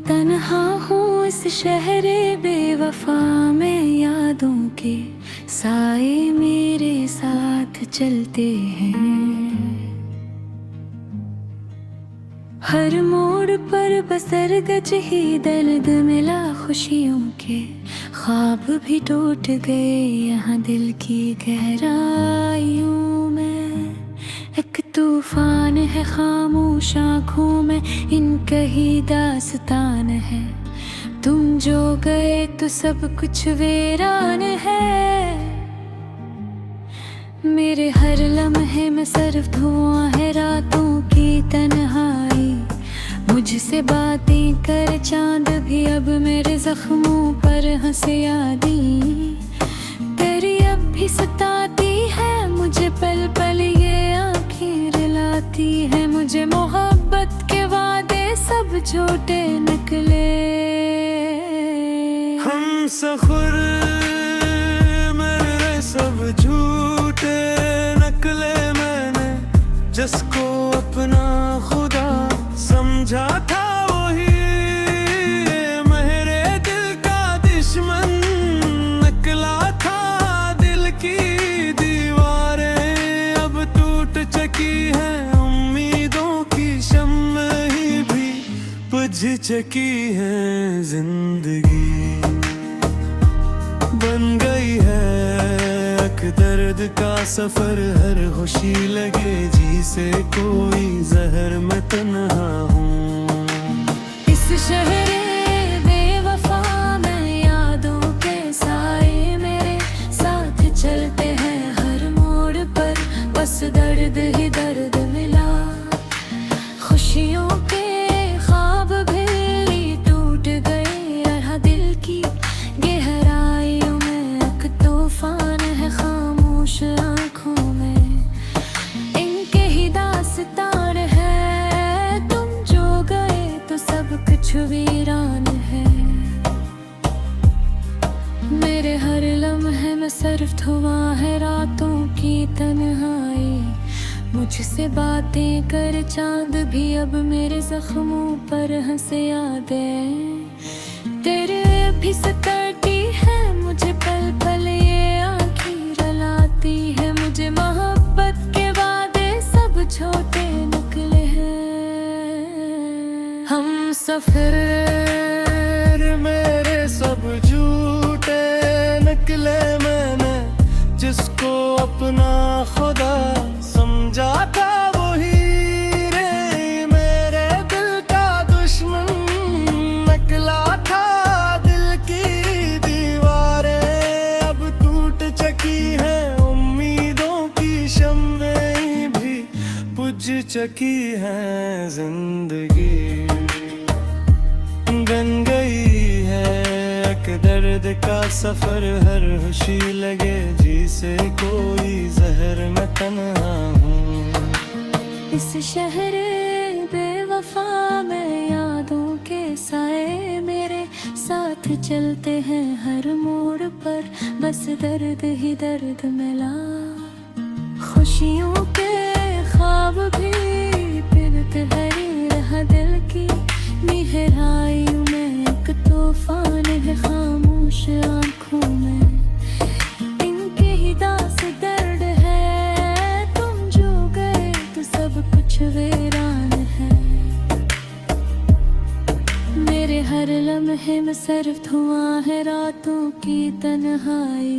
तन्हा हूँ इस शहरे बेवफा में, यादों के साए मेरे साथ चलते हैं। हर मोड़ पर बसर गज ही दर्द मिला, खुशियों के ख्वाब भी टूट गए यहाँ दिल की गहराइयों में। एक तूफान है खामोश आँखों में, इनका ही दास्तान है। तुम जो गए तो सब कुछ वीरान है। मेरे हर लम्हे में सिर्फ धुआं है रातों की तन्हाई। मुझसे बातें कर चांद भी अब मेरे जख्मों पर हंसे यादें। तेरी अब भी सताती है मुझे पल पल ये आँखें रुलाती है मुझे। मोहब्बत के वादे सब झूठे निकले। हम सफर मेरे सब झूठे नकले। मैंने जिसको अपना खुदा समझा था वही मेरे दिल का दुश्मन निकला था। दिल की दीवारें अब टूट चुकी हैं, उम्मीदों की शम्में भी बुझ चुकी हैं। जिंदगी बन गई है एक दर्द का सफर, हर खुशी लगे जी से कोई जहर में तन्हा हूँ। इस शहर बेवफा में यादों के साए मेरे साथ चलते हैं। हर मोड़ पर बस दर्द ही दर्द मिला, खुशियों के ख्वाब भी टूट गए यहाँ दिल की गहराइयों में। एक तूफान है खामोश आँखों में, इनके ही दास्तान है। तुम जो गए तो सब कुछ वीरान है। मेरे हर लम्हे में सिर्फ धुआं है रातों की तन्हाई। मुझसे बातें कर चांद भी अब मेरे जख्मों पर हंसे यादें। तेरे भी सताती है मुझे पल पल ये आँखें रुलाती है मुझे। मोहब्बत के वादे सब झूठे निकले हैं। हम सफर मेरे सब झूठे निकले। मैंने जिसको अपना खुदा समझा था वही रे मेरे दिल का दुश्मन निकला था। दिल की दीवारें अब टूट चुकी हैं, उम्मीदों की शम्में भी बुझ चुकी हैं। जिंदगी बन गई है एक दर्द का सफर, हर खुशी लगे जी से कोई जहर में तन्हा हूँ। इस शहर बेवफा में यादों के साए मेरे साथ चलते हैं। हर मोड़ पर बस दर्द ही दर्द मिला, खुशियों के ख्वाब भी फिरते हरी रहा दिल की गहराइयों में। एक तूफान है खामोश आँखों में, इनके ही दास दर्द है। तुम जो गए तो सब कुछ वीरान है। मेरे हर लम्हे में सिर्फ धुआं है रातों की तन्हाई।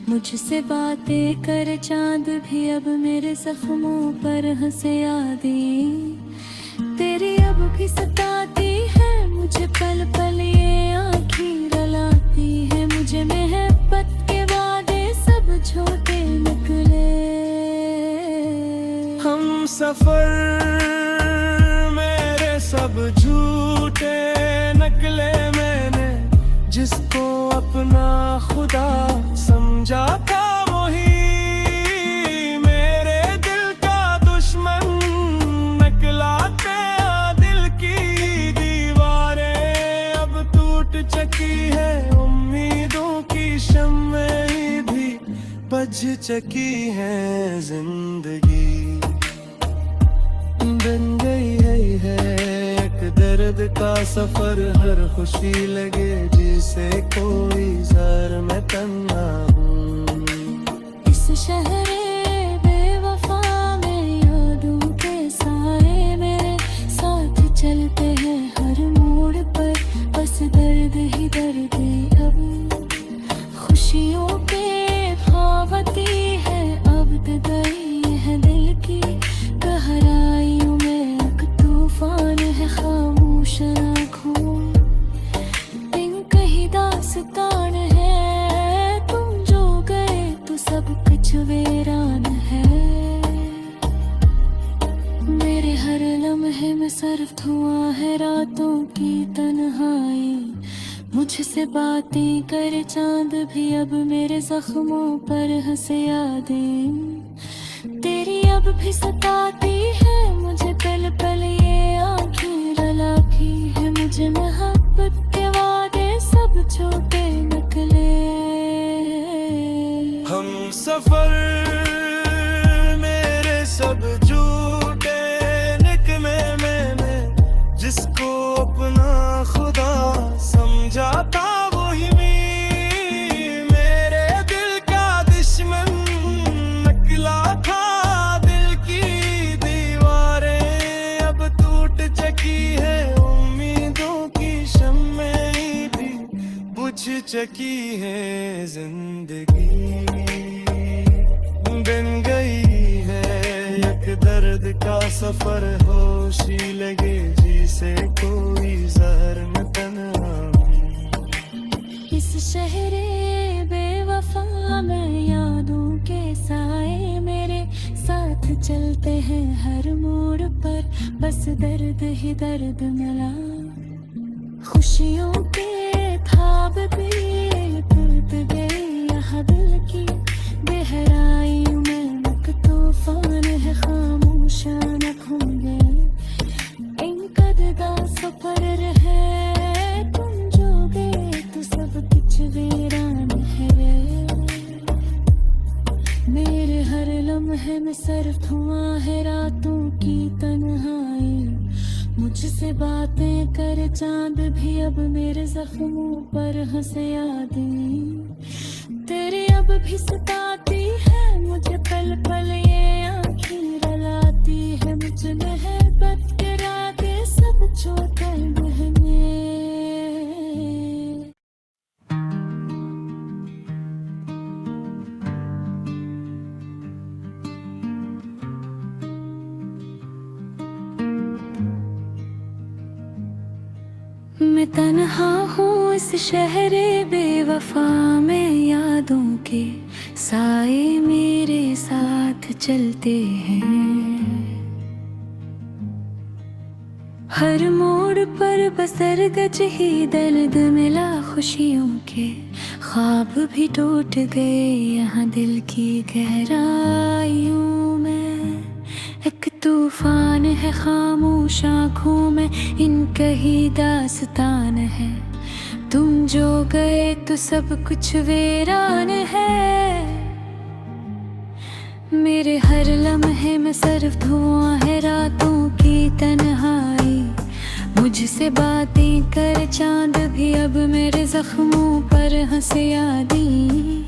मुझसे बातें कर चांद भी अब मेरे जख्मों पर हंसे यादें। तेरी अब भी सताती है मुझे पल पल ये आँखें रुलाती है मुझे। मोहब्बत के वादे सब झूठे निकले। हम सफर मेरे सब झूठे नकले। मैंने जिसको अपना खुदा समझा था वही मेरे दिल का दुश्मन निकला था। दिल की दीवारें अब टूट चुकी है, उम्मीदों की शम्में भी बुझ चुकी है। जिंदगी बन गई है एक दर्द दर्द का सफर हर खुशी लगे जिसे कोई जहर में तन्हा हूँ। इस शहरे बेवफा में यादों के साए मेरे साथ चलते हैं हर मोड़ पर, बस दर्द ही दर्द अब खुशियों के ख्वाबती है अब तगई है दिल की गहराइयों में एक तूफान है खामोश आँखों कहीं दास्तान है तुम जो गए तो सब कुछ वीरान है। मेरे हर लम्हे में सिर्फ धुआं है रातों की तन्हाई, मुझसे बातें कर चांद भी अब मेरे जख्मों पर हंसे यादें तेरी अब भी सताती है मुझे पल पल ये आँखें रुलाती है मुझे मोहब्बत के वादे सब छोटे नकले। हम सफर मेरे सब झूठे निकमे मैंने जिसको अपना खुदा समझा था वही मेरे दिल का दुश्मन निकला था। दिल की दीवारें अब टूट चुकी है उम्मीदों की शम्में भी बुझ चुकी है जिंदगी बन गई है एक दर्द का सफर होशी लगे जिसे कोई जहर में तन्हा हूँ। इस शहरे बेवफा में यादों के साए मेरे साथ चलते हैं हर मोड़ पर, बस दर्द ही दर्द मिला खुशियों के ख्वाब भी टूट गए यहाँ दिल की गहराइयों में एक तूफान है खामोश आँखों में इनका सफर है तुम जो गए तो सब कुछ वीरान है। मेरे हर लम्हे में सिर्फ धुआं है रातों की तन्हाई, मुझसे बातें कर चांद भी अब मेरे जख्मों पर हंसे यादें तेरी अब भी सताती है मुझे पल पल ये आँखें रुलाती है मुझे मोहब्बत के रागे सब छोटे बहने। मैं तन्हा हूँ इस शहरे बेवफा में यादों के साए मेरे साथ चलते हैं हर मोड़ पर बसर गज ही दर्द मिला खुशियों के ख्वाब भी टूट गए यहाँ दिल की गहराइयों में एक तूफान है खामोश आँखों में इनका ही दास्तान है तुम जो गए तो सब कुछ वीरान है। मेरे हर लम्हे में सिर्फ धुआं है रातों की तन्हाई, मुझसे बातें कर चांद भी अब मेरे जख्मों पर हंसे यादें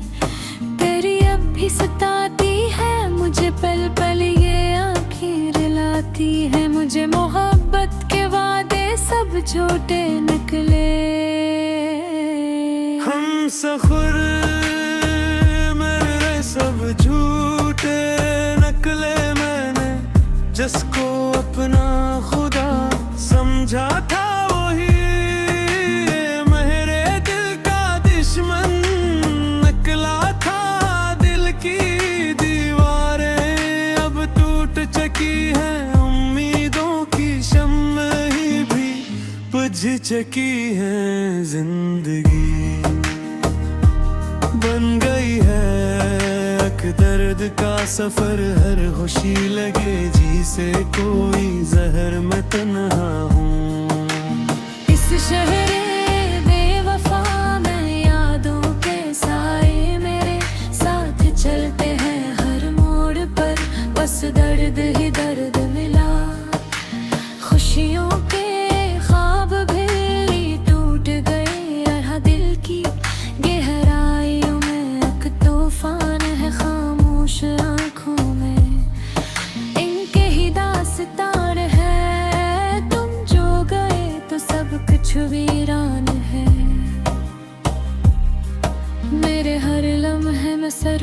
तेरी अब भी सताती है मुझे पल पल ये आँखें रुलाती है मुझे मोहब्बत के वादे सब झूठे निकले। हम सफर मेरे सब झूठे नकले मैंने जिसको अपना खुदा समझा था वही मेरे दिल का दुश्मन निकला था। दिल की दीवारें अब टूट चुकी है उम्मीदों की शम्में भी बुझ चुकी है जिंदगी बन गई है एक दर्द का सफर हर खुशी लगे जिसे कोई जहर में तन्हा हूँ। इस शहरे बेवफा में यादों के साए मेरे साथ चलते हैं हर मोड़ पर, बस दर्द ही दर्द मिला खुशियों के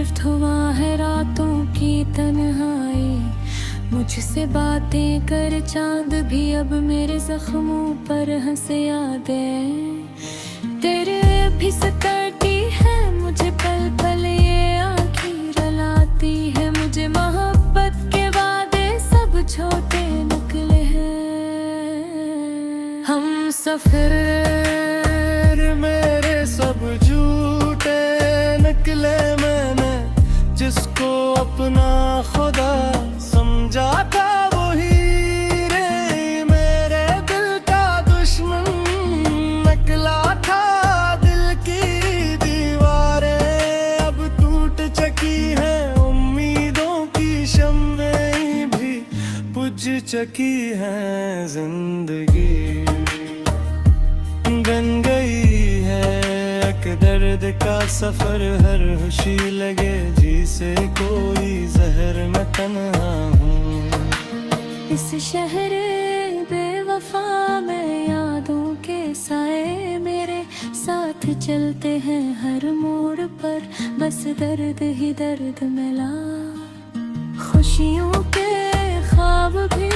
सिर्फ धुआं है रातों की तन्हाई। मुझसे बातें कर चांद भी अब मेरे जख्मों पर हंसे यादें। तेरे भी सताती है मुझे पल पल ये आँखें रलाती है मुझे। मोहब्बत के वादे सब छोटे निकले हैं। हम सफर मेरे सब झूठे निकले। मैंने जिसको अपना खुदा समझा था वही रे मेरे दिल का दुश्मन निकला था। दिल की दीवारें अब टूट चुकी है, उम्मीदों की शम्में भी बुझ चुकी है। जिंदगी बन गई है एक दर्द का सफर, हर खुशी लगे जी से कोई जहर मैं तन्हा हूँ। इस शहर बेवफा में यादों के साए मेरे साथ चलते हैं हर मोड़ पर। बस दर्द ही दर्द मिला, खुशियों के ख्वाब भी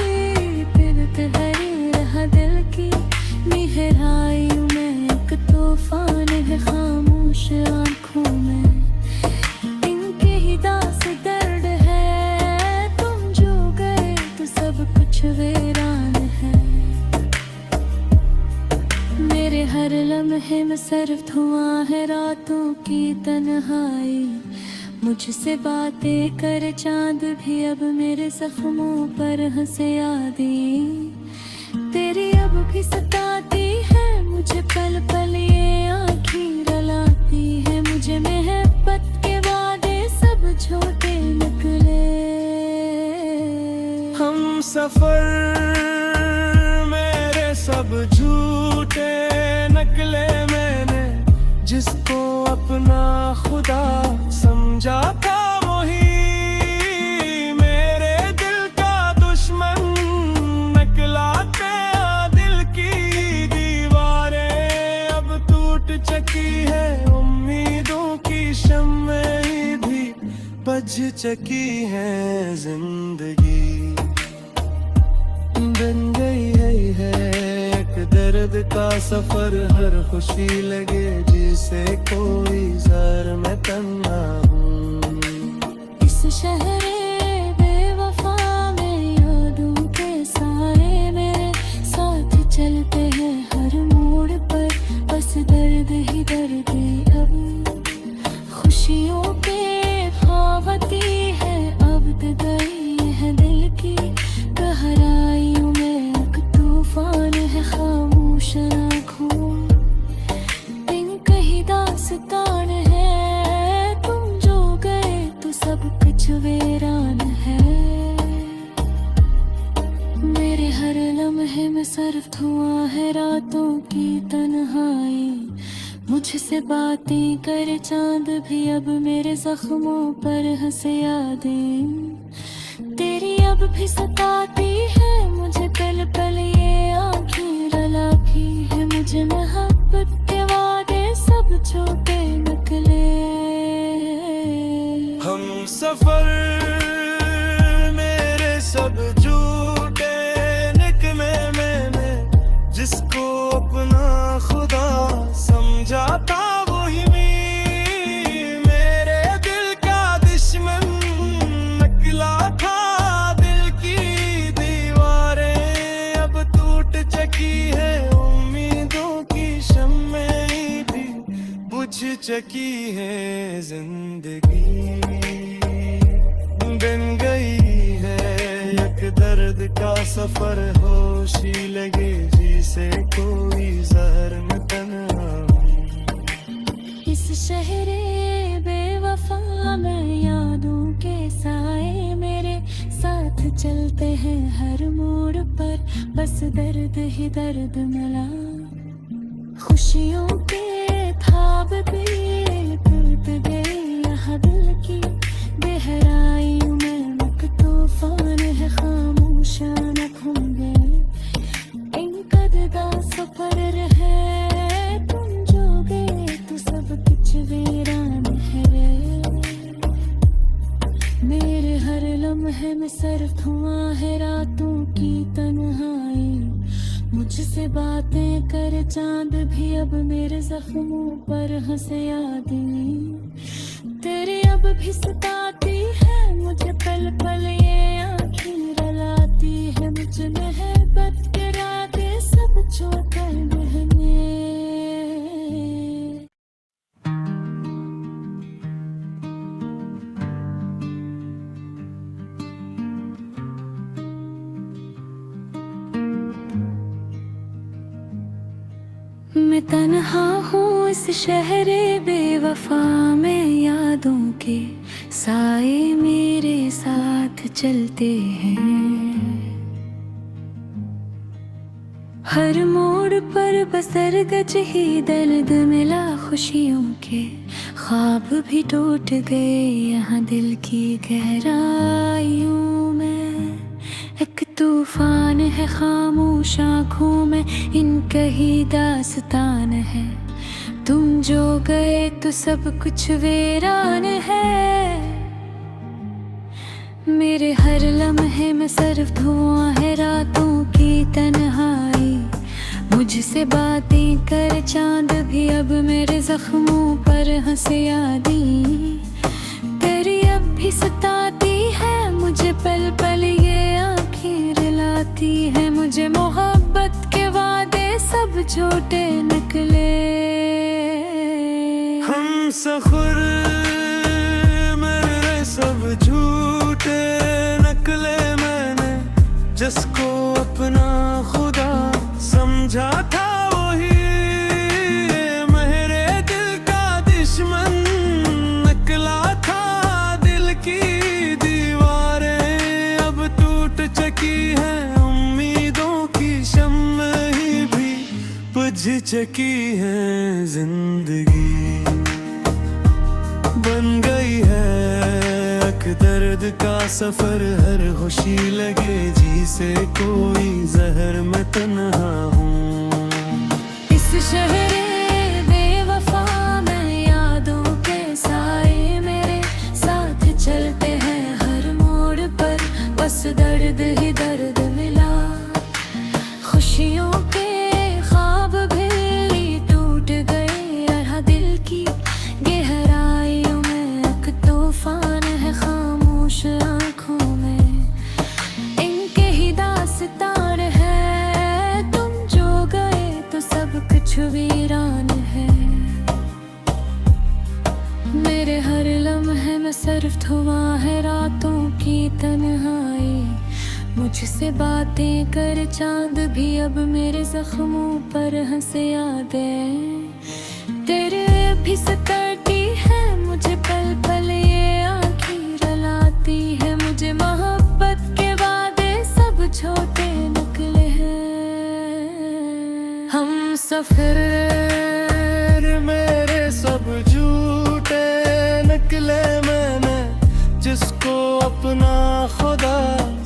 फिरते हरी रहा दिल की गहराइयों में। एक तूफान है खामोश आँखों में, इनके ही दास दर्द है। तुम जो गए तो सब कुछ वीरान है। मेरे हर लम्हे में सिर्फ धुआं है रातों की तन्हाई। मुझसे बातें कर चांद भी अब मेरे जख्मों पर हंसे यादें। तेरी अब भी सताती है मुझे पल पल ये आँखें रलाती है मुझे। मोहब्बत के वादे सब छोटे निकले। हम सफर मेरे सब झूठे निकले। मैंने जिसको अपना खुदा समझा था वही मेरे दिल का दुश्मन निकला था। दिल की दीवारें अब टूट चुकी है, उम्मीदों की शम्में भी बुझ चुकी है। जिंदगी बन गई है एक दर्द का सफर, हर खुशी लगे जिसे कोई जहर मैं तन्हा हूँ। इस शहर बेवफा में यादों के साए मेरे साथ चलते हैं हर मोड़ पर। बस दर्द ही दर्द अब खुशियों के ख्वाबती है। अब गई है दिल की गहराइयों में, एक तूफान है खामोश आँखों। इनका ही दास्तान है, तुम जो गए तो सब कुछ वीरान है। मेरे हर लम्हे में सिर्फ धुआं है रातों की तन्हाई। मुझसे बातें कर चांद भी अब मेरे जख्मों पर हंसे यादें। तेरी अब भी सताती है मुझे पल पल ये आँखें रलाती है मुझे। मोहब्बत के वादे सब छोटे निकले। हम सफर मेरे सब झूठे निकले। मैंने जिसको अपना खुदा समझा था वही मेरे दिल का दुश्मन निकला था। दिल की दीवारें अब टूट चुकी है, उम्मीदों की शम्में भी बुझ चुकी है। जिंदगी बन गई है एक दर्द का सफर, होशी लगे जिसे कोई जहर में तन्हा हूँ। इस शहर बेवफा में यादों के साए मेरे साथ चलते हैं हर मोड़ पर। बस दर्द ही दर्द मिला, खुशियों के ख्वाब भी टूट गए यहाँ दिल की गहराइयों में। एक तूफान है खामोश आँखों में, इनका दा सफर है। तुम जो गए तो सब कुछ वीरान है। धुआं है रातों की तन्हाई, मुझसे बातें कर चांद भी अब मेरे जख्मों पर हंसे यादें तेरी अब भी सताती है मुझे, पल पल ये आँखें रलाती है मुझे, मोहब्बत के राते सब छोड़कर बहने। मैं तन्हा हूँ इस शहरे बेवफा में, यादों के साए मेरे साथ चलते हैं। हर मोड़ पर बसर गज ही दर्द मिला, खुशियों के ख्वाब भी टूट गए यहाँ दिल की गहराइयों में। एक तूफान है खामोश आँखों में, इनका ही दास्तान है, तुम जो गए तो सब कुछ वीरान है। मेरे हर लम्हे में सिर्फ धुआं है रातों की तन्हाई, मुझसे बातें कर चांद भी अब मेरे जख्मों पर हंसे यादें तेरी अब भी सताती है मुझे, पल पल ये आँखें रुलाती है मुझे, मोहब्बत के वादे सब झूठे निकले। हम सफर मेरे सब झूठे नकले, मैंने जिसको अपना खुदा समझा था वही मेरे दिल का दुश्मन निकला था। दिल की दीवारें अब टूट चुकी हैं, उम्मीदों की शम्में भी बुझ चुकी हैं, जिंदगी बन गई है एक दर्द का सफर, हर खुशी लगे जी से कोई जहर मैं तन्हा हूँ। इस शहरे बेवफा में यादों के साए मेरे साथ चलते हैं, हर मोड़ पर बस दर्द ही दर्द मिला, खुशियों के ख्वाब भी टूट गए यहाँ दिल की गहराइयों में। एक तूफान है खामोश आँखों में, इनके ही दास्तान है, तुम जो गए तो सब कुछ वीरान है। मेरे हर लम्हे में सिर्फ धुआं है रातों की तन्हाई, मुझसे बातें कर चांद भी अब मेरे जख्मों पर हंसे यादें तेरे भी सताती है मुझे, पल पल ये आँखें रुलाती है मुझे, मोहब्बत के वादे सब छोटे निकले हैं। हम सफर मेरे सब झूठे निकले, मैंने जिसको अपना खुदा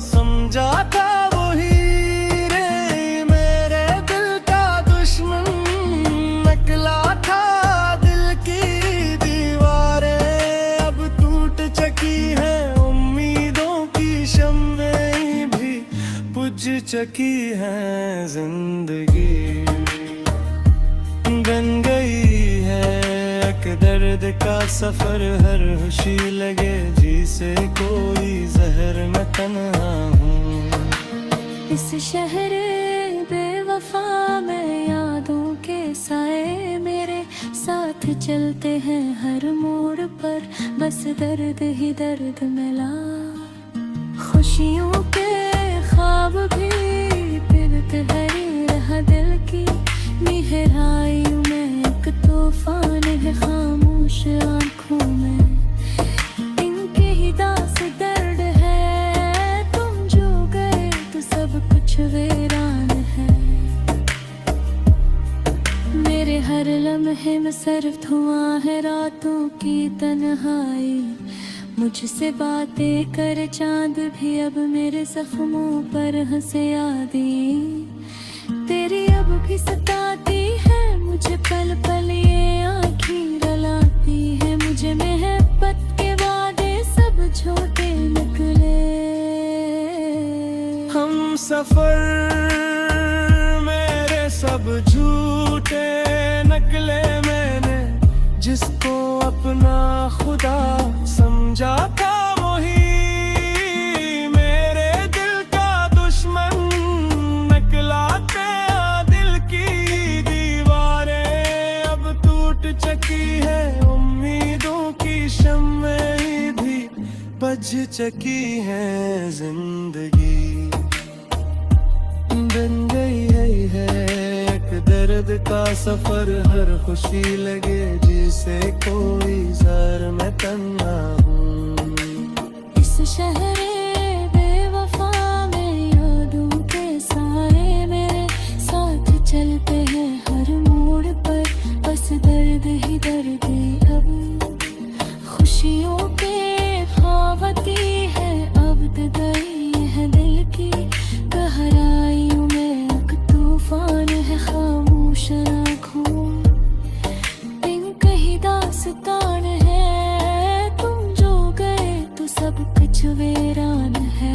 समझा था वही रे मेरे दिल का दुश्मन निकला था। दिल की दीवारें अब टूट चुकी हैं, उम्मीदों की शम्में भी बुझ चुकी हैं, जिंदगी बन गई है एक दर्द का सफर, हर खुशी लगे जी से कोई जहर मैं तन्हा हूँ। इस शहर बेवफा में यादों के साए मेरे साथ चलते हैं, हर मोड़ पर बस दर्द ही दर्द मिला, खुशियों के ख्वाब भी फिरते हरी रहा दिल की गहराइयों में। एक तूफान है खामोश आँखों में, इनके ही दास दर्द है, तुम जो गए तो सब कुछ वीरान है। मेरे हर लम्हे में सिर्फ धुआं है रातों की तन्हाई, मुझसे बातें कर चांद भी अब मेरे जख्मों पर हंसे यादें तेरी अब भी सताती है मुझे, पल पल ये आँखें रुलाती है मुझे, मोहब्बत के वादे सब छोटे निकले। खुदा समझा था वही मेरे दिल का दुश्मन, निकला था दिल की दीवारें अब टूट चुकी है, उम्मीदों की शम्में भी बुझ चुकी है, जिंदगी बन गई है एक दर्द का सफर, हर खुशी लगे जिसे कोई ज़र में तन्हा हूँ। इस शहरे बेवफा में यादों के साए मेरे साथ चलते हैं हर मोड़ पर, बस दर्द ही दर्द अब खुशियों के ख्वाबती है, अब गई है दिल की गहराइयों में एक तूफान है, खामोश आँखों इनका ही दास्तान है, तुम जो गए तो सब कुछ वीरान है।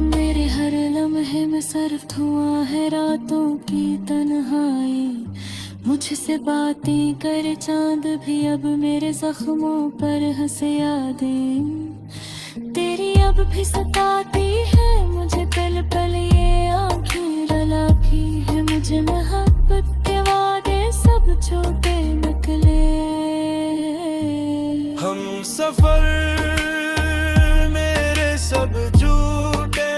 मेरे हर लम्हे में सिर्फ धुआं है रातों की तन्हाई, मुझसे बातें करे चांद भी अब मेरे जख्मों पर हंसे यादें तेरी अब भी सताती है मुझे, पल पल ये आँखें रुलाती है मुझे, मोहब्बत के वादे सब झूठे निकले। हम सफर मेरे सब झूठे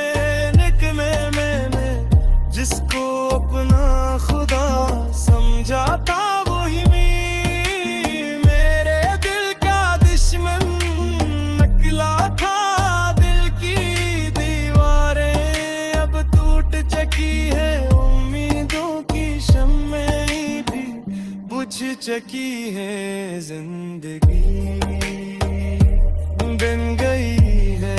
निकले, मैंने जिसको अपना खुदा समझा था वही मेरे दिल का दुश्मन, निकला था दिल की दीवारें अब टूट चुकी है, उम्मीदों की शम्में भी बुझ चुकी है, जिंदगी बन गई है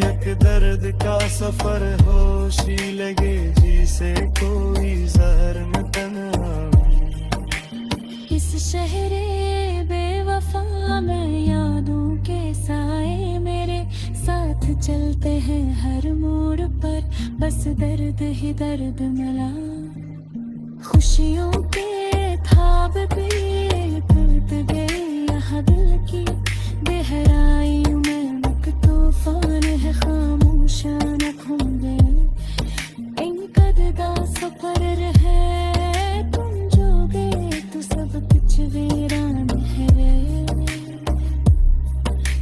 एक दर्द का सफर, होशी लगे जिसे कोई ज़हर में तन्हा हूँ। इस शहरे बेवफा में यादों के साए मेरे साथ चलते हैं हर मोड़ पर, बस दर्द ही दर्द मिला, खुशियों के ख्वाब भी टूट गए यहाँ दिल की गहराइयों में एक तूफान है, खामोश आँखों में इनका दा सफर है, तुम जो गए तो सब कुछ वीरान है।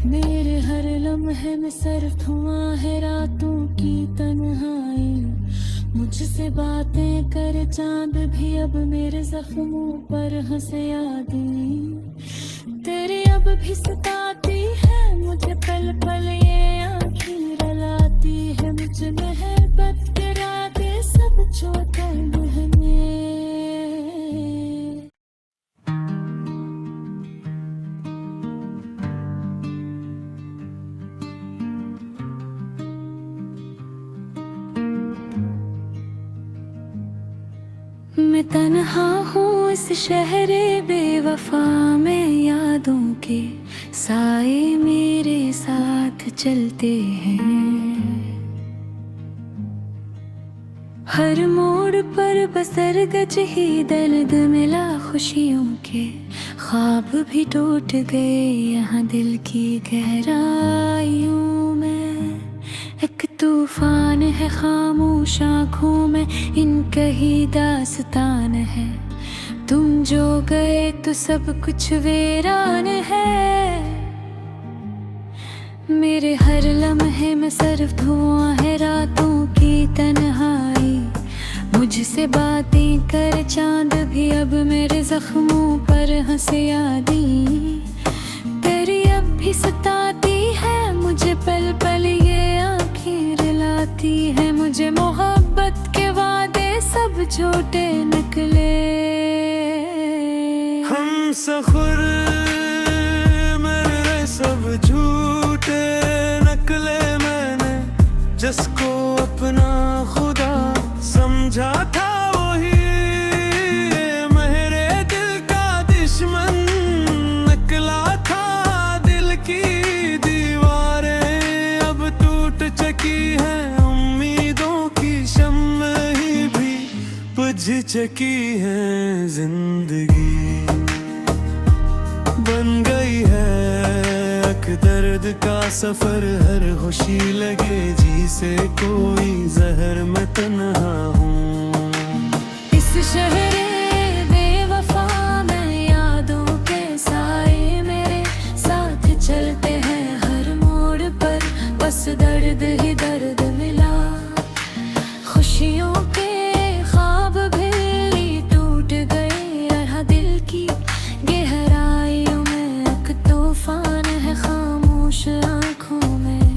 मेरे हर लम्हे में सिर्फ धुआं है रातों की तन्हाई, मुझसे बातें कर चांद भी अब मेरे जख्मों पर हंसे यादें तेरी अब भी सताती है मुझे, पल पल ये आँखें रुलाती है मुझे, मोहब्बत के राते सब छोटे बहने। मैं तन्हा हूँ इस शहरे बेवफा में, यादों के साए मेरे साथ चलते हैं हर मोड़ पर, बसर गज ही दर्द मिला, खुशियों के ख्वाब भी टूट गए यहाँ दिल की गहराइयों में, एक तूफान है खामोश आँखों में इनका ही दास्तान है, तुम जो गए तो सब कुछ वीरान है। मेरे हर लम्हे में सिर्फ धुआं है रातों की तन्हाई, मुझसे बातें कर चांद भी अब मेरे जख्मों पर हंसे यादें तेरी अब भी सताती है मुझे, पल पल ये आँखें रुलाती है मुझे, मोहब्बत के वादे सब झूठे निकले। हम सफर मेरे सब झूठे निकले, मैंने जिसको अपना खुदा समझा था वही मेरे दिल का दुश्मन, निकला था दिल की दीवारें अब टूट चुकी है, उम्मीदों की शम्में भी बुझ चुकी है, जिंदगी दर्द का सफर हर खुशी लगे जी से कोई जहर मैं तन्हा हूँ। इस शहर बेवफा में यादों के साए मेरे साथ चलते हैं हर मोड़ पर, बस दर्द ही दर्द मिला। खुशियों के ख्वाब भी टूट गए, यहाँ दिल की गहराइयों में एक तूफान है खामोश आंखों में।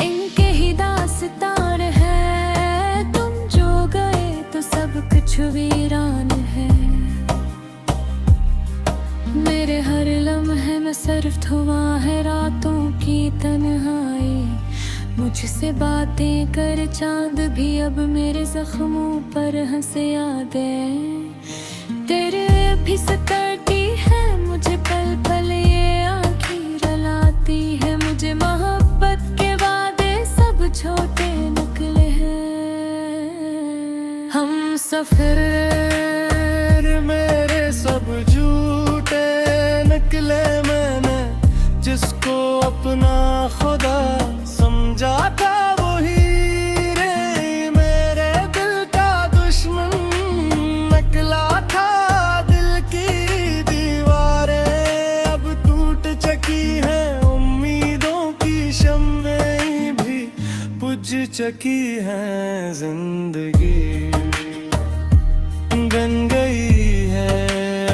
इनके ही दास्तान है, तुम जो गए तो सब कुछ वीरान है। मेरे हर लम्हे में सिर्फ धुआं है रातों की तन्हाई। मुझसे बातें कर चांद भी अब मेरे जख्मों पर हंसे यादें। तेरे भी सताती है मुझे पल पल ये आँखें रुलाती है मुझे। मोहब्बत के वादे सब छोटे निकले हैं। हम सफर मेरे सब झूठे निकले, मैंने जिसको अपना खुदा समझा था वही रे मेरे दिल का दुश्मन निकला था। दिल की दीवारें अब टूट चुकी है, उम्मीदों की शम्में भी बुझ चुकी है। जिंदगी बन गई है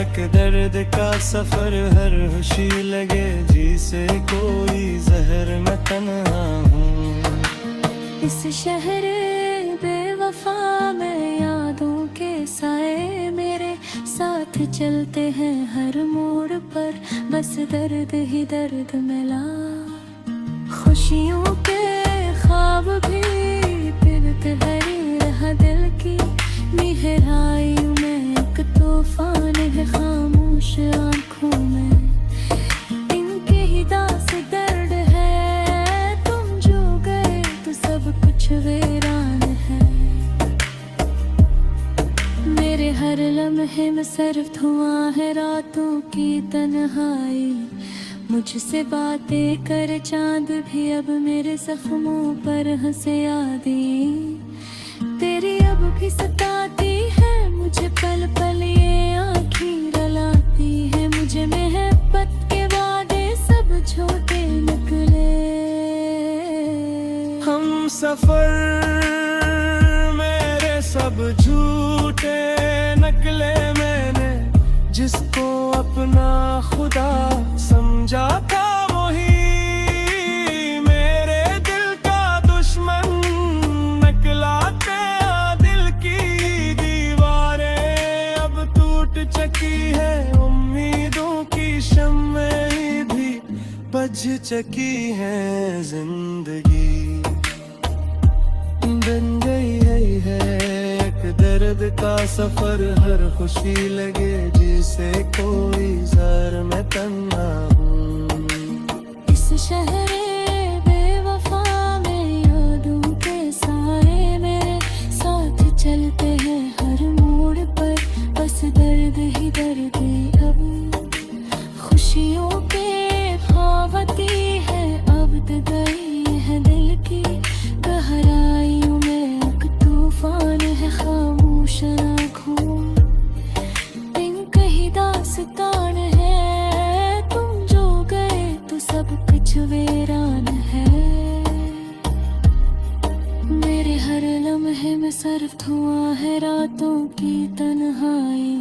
एक दर्द का सफर हर खुशी लगे जी से कोई जहर मैं तन्हा हूँ। इस शहर बेवफा में यादों के साए मेरे साथ चलते हैं हर मोड़ पर, बस दर्द ही दर्द मिला। खुशियों के ख्वाब भी फिरते हरी रहा दिल की गहराइयों में एक तूफान है खामोश आंखों में। इनके ही दास दर्द है, तुम जो गए तो सब कुछ वीरान है। मेरे हर लम्हे में सिर्फ धुआं है रातों की तन्हाई। मुझसे बातें कर चांद भी अब मेरे जख्मों पर हंसे यादें। तेरी अब भी सताती है मुझे पल पल ये आँखें रुलाती है मुझे। मोहब्बत के वादे सब छोटे निकले। हम सफर मेरे सब झूठे निकले, मैंने जिसको अपना खुदा समझा था वही मेरे दिल का दुश्मन निकला। दिल की दीवारें अब टूट चुकी है, उम्मीदों की शम्में भी बुझ चुकी है। जिंदगी बन गई है एक दर्द का सफर हर खुशी लगे जिसे कोई जहर मैं तन्हा हूँ। इस शहर बेवफा में यादों के साए मेरे साथ चलते हैं हर मोड़ पर, बस दर्द ही दर्द अब। खुशियों के ख्वाबती है अब गई है दिल की गहराइयों में एक तूफान है खामोश आँखों। इनका ही दास्तान है, तुम जो गए तो सब कुछ वीरान है। मेरे हर लम्हे में सिर्फ धुआं है रातों की तन्हाई।